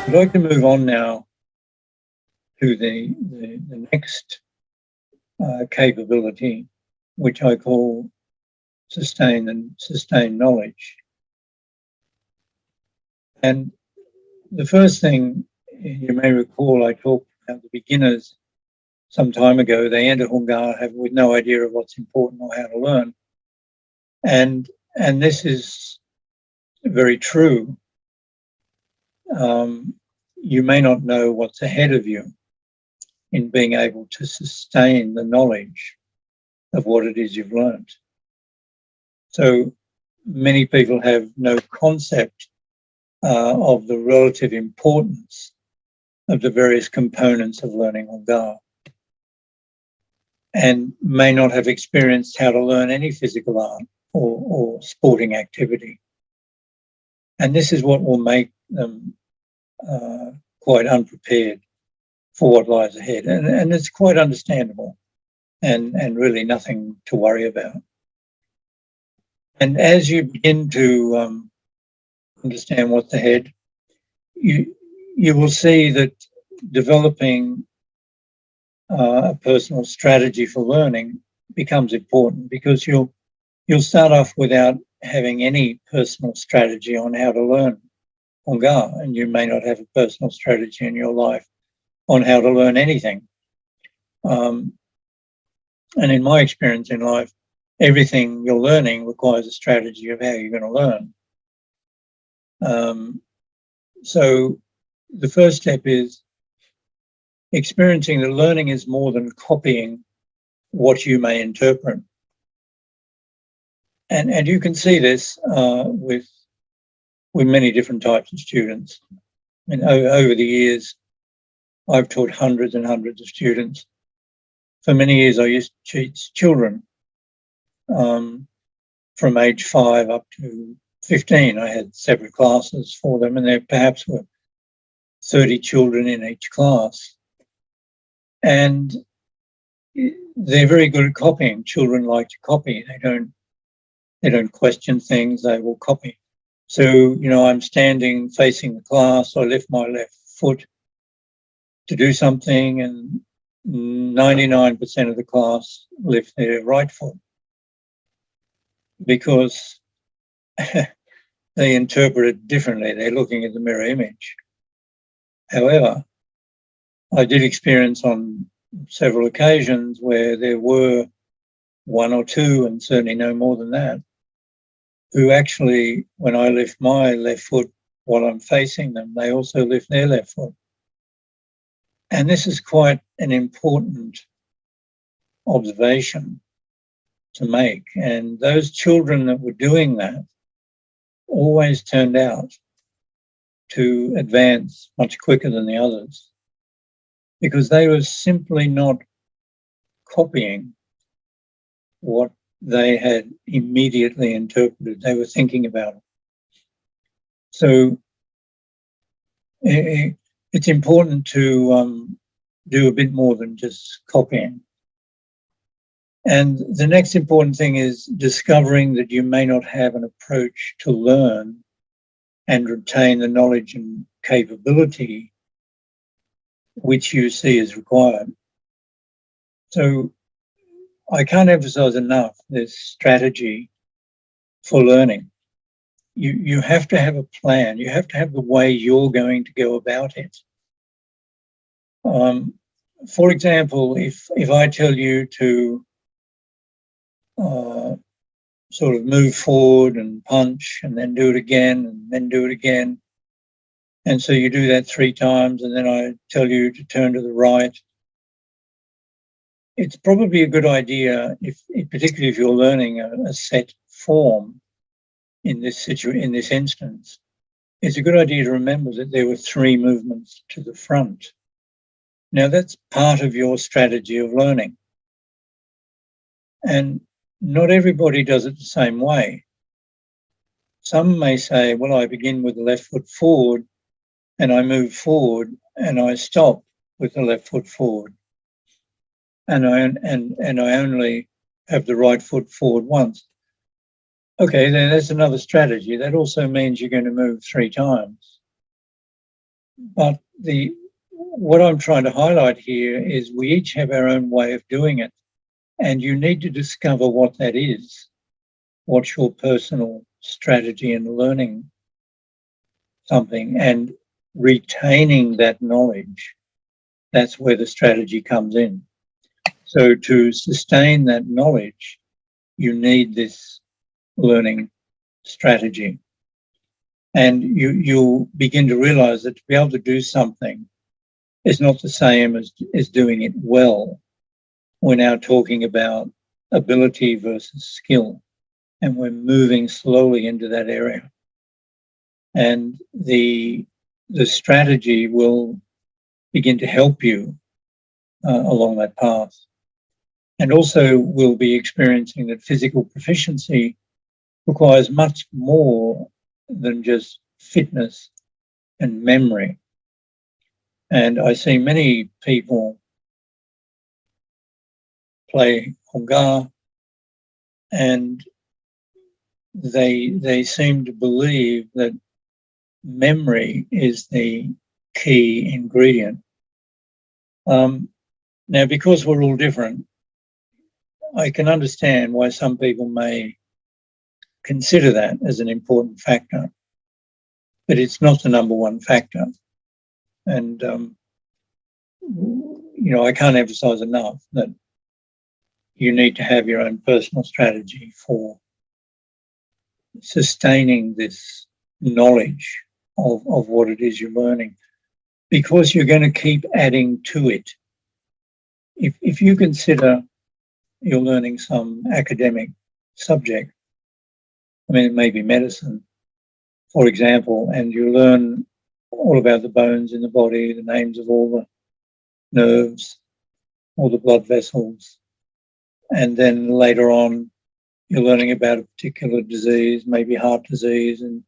I'd like to move on now to the next capability, which I call sustained knowledge. And the first thing you may recall, I talked about the beginners some time ago. They enter Hung Gar with no idea of what's important or how to learn. And this is very true. You may not know what's ahead of you in being able to sustain the knowledge of what it is you've learned. So many people have no concept of the relative importance of the various components of learning Hung Gar, and may not have experienced how to learn any physical art or sporting activity. And this is what will make them quite unprepared for what lies ahead. And it's quite understandable and really nothing to worry about. And as you begin to understand what's ahead, you will see that developing a personal strategy for learning becomes important, because you'll start off without having any personal strategy on how to learn Hung Gar, and you may not have a personal strategy in your life on how to learn anything. And in my experience in life, everything you're learning requires a strategy of how you're going to learn. So the first step is experiencing that learning is more than copying what you may interpret. And you can see this with many different types of students. I mean, over the years, I've taught hundreds and hundreds of students. For many years, I used to teach children from age 5 up to 15. I had separate classes for them, and there perhaps were 30 children in each class. And they're very good at copying. Children like to copy. They don't question things, they will copy. So, I'm standing facing the class, I lift my left foot to do something, and 99% of the class lift their right foot, because they interpret it differently. They're looking at the mirror image. However, I did experience on several occasions where there were one or two, and certainly no more than that, who actually, when I lift my left foot while I'm facing them, they also lift their left foot. And this is quite an important observation to make. And those children that were doing that always turned out to advance much quicker than the others, because they were simply not copying what they had immediately interpreted. They were thinking about it. So it's important to do a bit more than just copying. And the next important thing is discovering that you may not have an approach to learn and retain the knowledge and capability which you see as required. So I can't emphasize enough this strategy for learning. You have to have a plan. You have to have the way you're going to go about it. For example, if I tell you to sort of move forward and punch and then do it again and then do it again, and so you do that 3 times, and then I tell you to turn to the right, it's probably a good idea, particularly if you're learning a set form in this instance, it's a good idea to remember that there were 3 movements to the front. Now, that's part of your strategy of learning. And not everybody does it the same way. Some may say, well, I begin with the left foot forward and I move forward and I stop with the left foot forward. And I only have the right foot forward once. Okay, then that's another strategy. That also means you're going to move 3 times. But what I'm trying to highlight here is we each have our own way of doing it, and you need to discover what that is. What's your personal strategy in learning something and retaining that knowledge? That's where the strategy comes in. So to sustain that knowledge, you need this learning strategy. And you'll begin to realize that to be able to do something is not the same as doing it well. We're now talking about ability versus skill, and we're moving slowly into that area. And the strategy will begin to help you along that path. And also we'll be experiencing that physical proficiency requires much more than just fitness and memory. And I see many people play Hung Gar, and they seem to believe that memory is the key ingredient. Now, because we're all different, I can understand why some people may consider that as an important factor, but it's not the number one factor. And, I can't emphasize enough that you need to have your own personal strategy for sustaining this knowledge of what it is you're learning, because you're going to keep adding to it. If you consider you're learning some academic subject, I mean, it may be medicine, for example, and you learn all about the bones in the body, the names of all the nerves, all the blood vessels, and then later on you're learning about a particular disease, maybe heart disease, and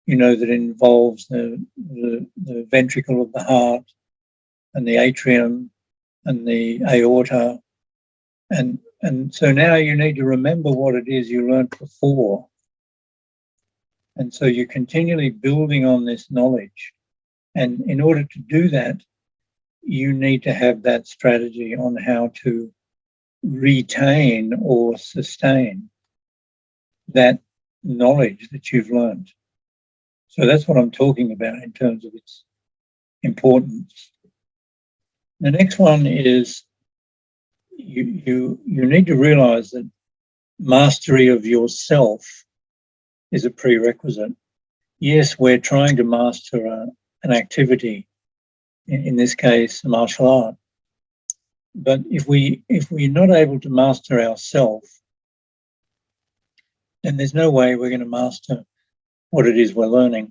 you know that it involves the ventricle of the heart and the atrium and the aorta. And so now you need to remember what it is you learned before. And so you're continually building on this knowledge. And in order to do that, you need to have that strategy on how to retain or sustain that knowledge that you've learned. So that's what I'm talking about in terms of its importance. The next one is you need to realize that mastery of yourself is a prerequisite. Yes, we're trying to master an activity, in this case, a martial art. But if we're not able to master ourselves, then there's no way we're going to master what it is we're learning.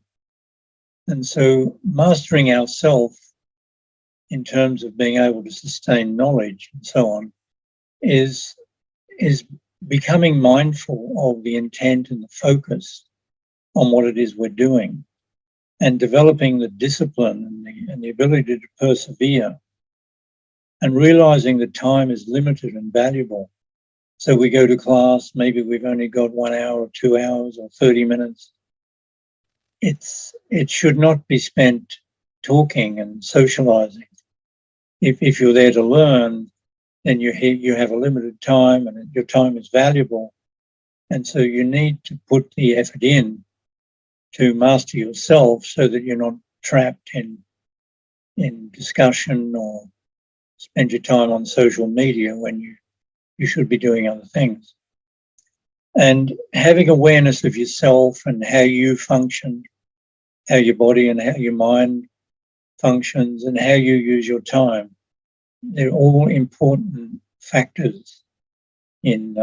And so mastering ourselves in terms of being able to sustain knowledge and so on is becoming mindful of the intent and the focus on what it is we're doing, and developing the discipline and the ability to persevere, and realizing that time is limited and valuable. So we go to class, maybe we've only got 1 hour or 2 hours or 30 minutes. It should not be spent talking and socializing. If you're there to learn, then you have a limited time, and your time is valuable. And so you need to put the effort in to master yourself so that you're not trapped in discussion or spend your time on social media when you should be doing other things. And having awareness of yourself and how you function, how your body and how your mind functions and how you use your time, they're all important factors in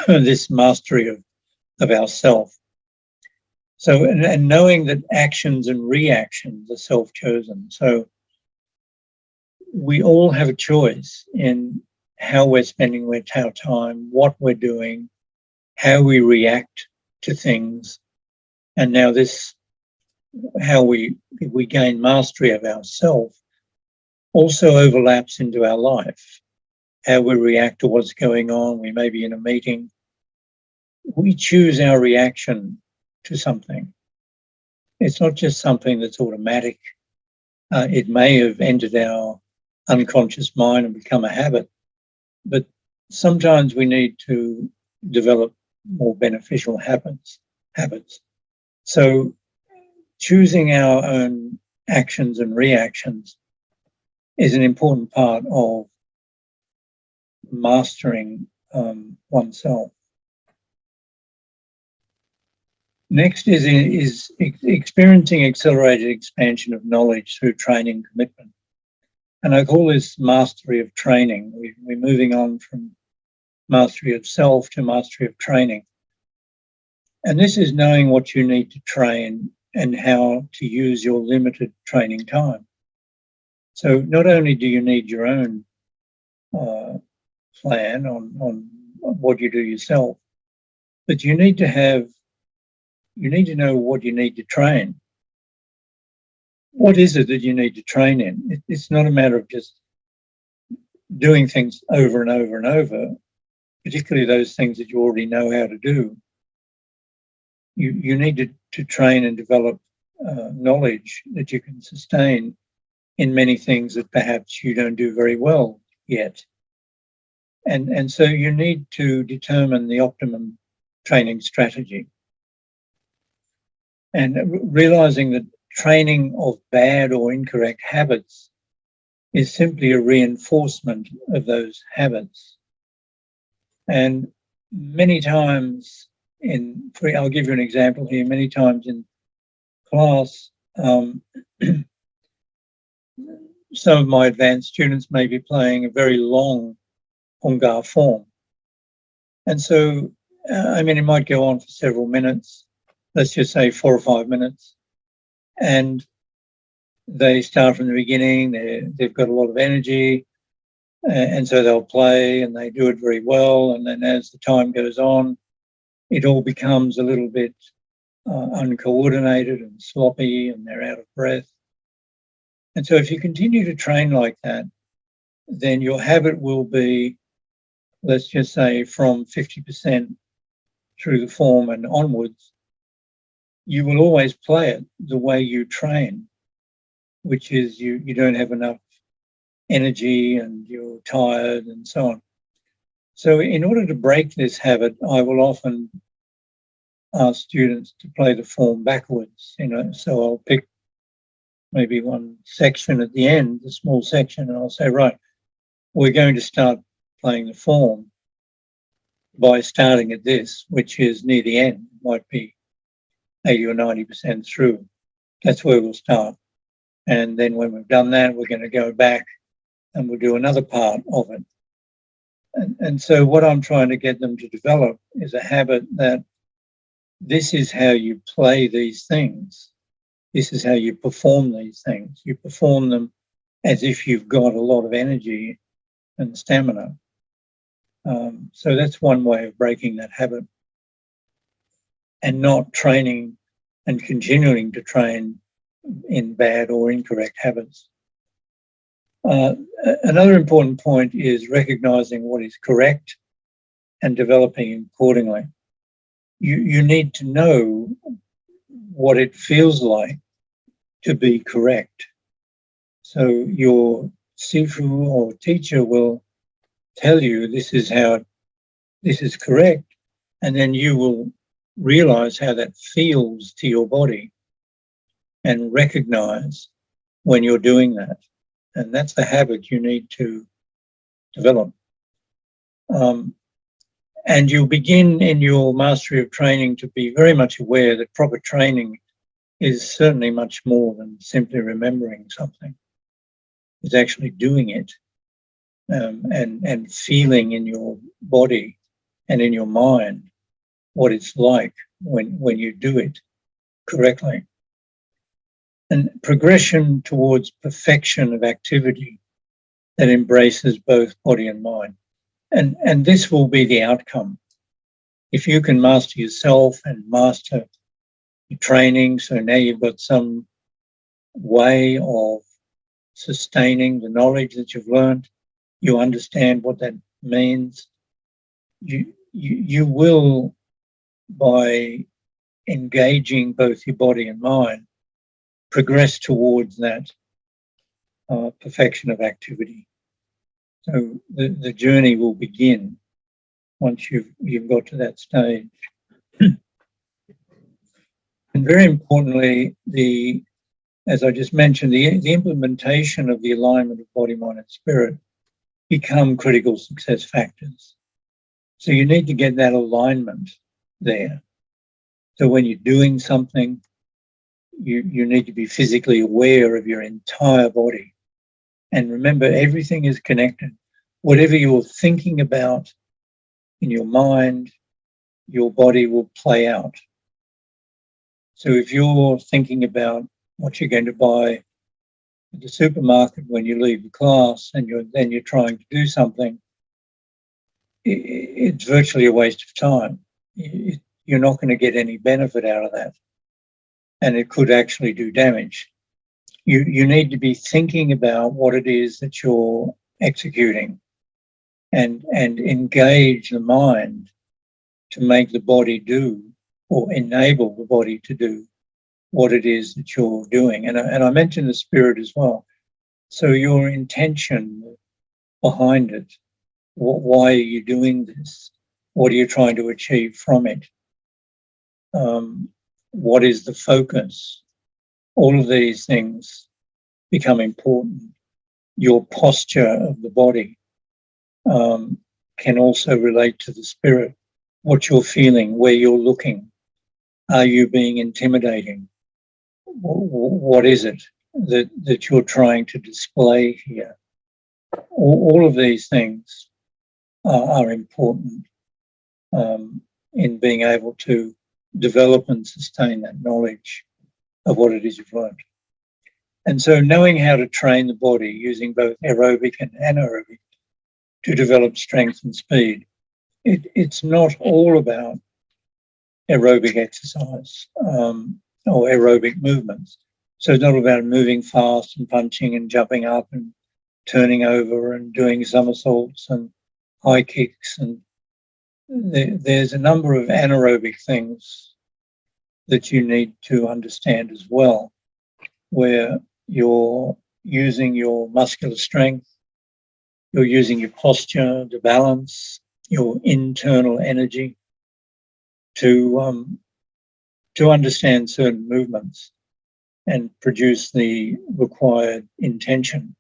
this mastery of ourself. So, and knowing that actions and reactions are self-chosen. So we all have a choice in how we're spending our time, what we're doing, how we react to things. And now this, how we gain mastery of ourselves, also overlaps into our life. How we react to what's going on. We may be in a meeting. We choose our reaction to something. It's not just something that's automatic. It may have entered our unconscious mind and become a habit, but sometimes we need to develop more beneficial habits. So choosing our own actions and reactions is an important part of mastering oneself. Next is experiencing accelerated expansion of knowledge through training commitment. And I call this mastery of training. We're moving on from mastery of self to mastery of training. And this is knowing what you need to train and how to use your limited training time. So not only do you need your own plan on what you do yourself, but you need to know what you need to train. What is it that you need to train in? It's not a matter of just doing things over and over and over, particularly those things that you already know how to do. You need to train and develop knowledge that you can sustain in many things that perhaps you don't do very well yet. And so you need to determine the optimum training strategy. And realizing that training of bad or incorrect habits is simply a reinforcement of those habits. And many times I'll give you an example here, many times in class, some of my advanced students may be playing a very long Hung Gar form. And so, it might go on for several minutes, let's just say 4 or 5 minutes. And they start from the beginning, they've got a lot of energy, and so they'll play and they do it very well. And then as the time goes on, it all becomes a little bit uncoordinated and sloppy, and they're out of breath. And so if you continue to train like that, then your habit will be, let's just say, from 50% through the form and onwards, you will always play it the way you train, which is you don't have enough energy and you're tired and so on. So in order to break this habit, I will often ask students to play the form backwards, so I'll pick maybe one section at the end, a small section, and I'll say, right, we're going to start playing the form by starting at this, which is near the end, might be 80 or 90% through. That's where we'll start. And then when we've done that, we're going to go back and we'll do another part of it. And so what I'm trying to get them to develop is a habit that this is how you play these things. This is how you perform these things. You perform them as if you've got a lot of energy and stamina. So that's one way of breaking that habit, and not training and continuing to train in bad or incorrect habits. Another important point is recognizing what is correct and developing accordingly. You need to know what it feels like to be correct. So your sifu or teacher will tell you this is correct, and then you will realize how that feels to your body and recognize when you're doing that. And that's the habit you need to develop. And you'll begin in your mastery of training to be very much aware that proper training is certainly much more than simply remembering something. It's actually doing it and feeling in your body and in your mind what it's like when you do it correctly. And progression towards perfection of activity that embraces both body and mind. And this will be the outcome. If you can master yourself and master your training, so now you've got some way of sustaining the knowledge that you've learned, you understand what that means, you will, by engaging both your body and mind, progress towards that perfection of activity. So the journey will begin once you've got to that stage. And very importantly, as I just mentioned, the implementation of the alignment of body, mind, and spirit become critical success factors. So you need to get that alignment there. So when you're doing something, you need to be physically aware of your entire body. And remember, everything is connected. Whatever you're thinking about in your mind, your body will play out. So if you're thinking about what you're going to buy at the supermarket when you leave the class and you're trying to do something, it's virtually a waste of time. You're not going to get any benefit out of that. And it could actually do damage. You need to be thinking about what it is that you're executing and engage the mind to make the body do or enable the body to do what it is that you're doing. And I mentioned the spirit as well. So your intention behind it, why are you doing this? What are you trying to achieve from it? What is the focus? All of these things become important. Your posture of the body can also relate to the spirit. What you're feeling, where you're looking. Are you being intimidating? What is it that you're trying to display here? All of these things are important in being able to develop and sustain that knowledge of what it is you've learned. And so knowing how to train the body using both aerobic and anaerobic to develop strength and speed, it's not all about aerobic exercise or aerobic movements. So it's not about moving fast and punching and jumping up and turning over and doing somersaults and high kicks. And there's a number of anaerobic things that you need to understand as well, where you're using your muscular strength, you're using your posture, the balance, your internal energy to understand certain movements and produce the required intention.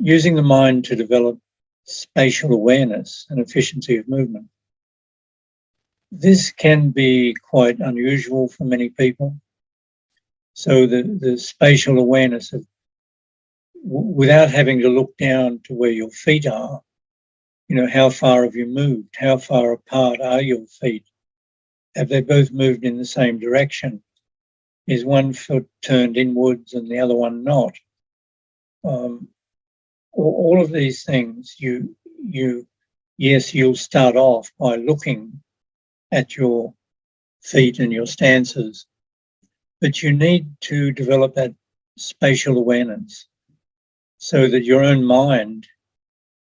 Using the mind to develop spatial awareness and efficiency of movement. This can be quite unusual for many people. So the spatial awareness of, without having to look down to where your feet are, how far have you moved? How far apart are your feet? Have they both moved in the same direction? Is one foot turned inwards and the other one not? All of these things, yes, you'll start off by looking at your feet and your stances, but you need to develop that spatial awareness so that your own mind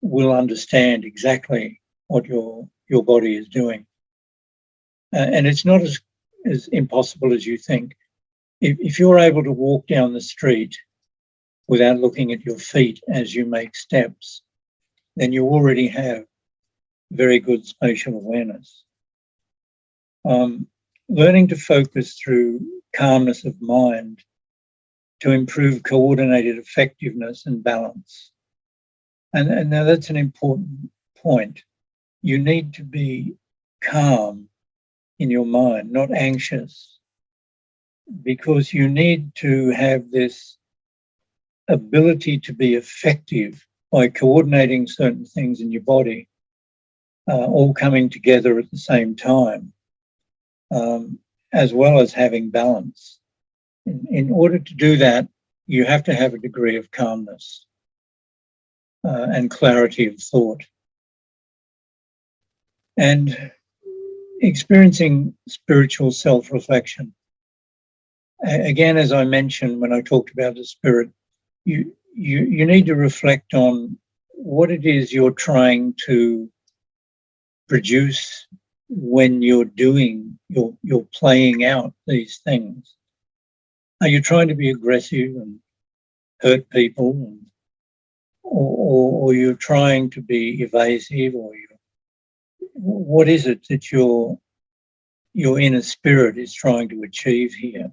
will understand exactly what your body is doing. And it's not as impossible as you think. If you're able to walk down the street without looking at your feet as you make steps, then you already have very good spatial awareness. Learning to focus through calmness of mind to improve coordinated effectiveness and balance. And now that's an important point. You need to be calm in your mind, not anxious, because you need to have this ability to be effective by coordinating certain things in your body, all coming together at the same time, as well as having balance. In order to do that, you have to have a degree of calmness and clarity of thought. And experiencing spiritual self-reflection. Again, as I mentioned when I talked about the spirit, you need to reflect on what it is you're trying to produce when you're playing out these things. Are you trying to be aggressive and hurt people, and, or you're trying to be evasive, or what is it that your inner spirit is trying to achieve here?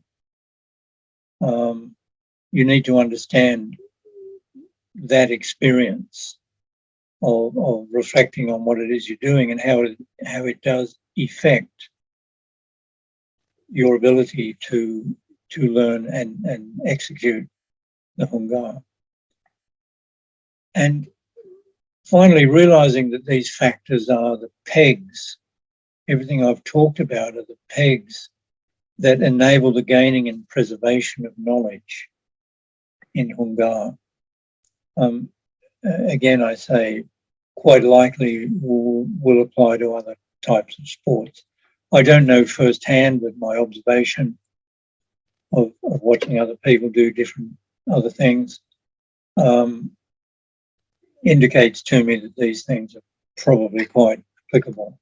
You need to understand that experience of reflecting on what it is you're doing and how it does affect your ability to learn and execute the Hung Gar. And finally, realizing that these factors are the pegs. Everything I've talked about are the pegs that enable the gaining and preservation of knowledge in Hung Gar. Again, I say quite likely will apply to other types of sports. I don't know firsthand, but my observation of watching other people do different other things indicates to me that these things are probably quite applicable.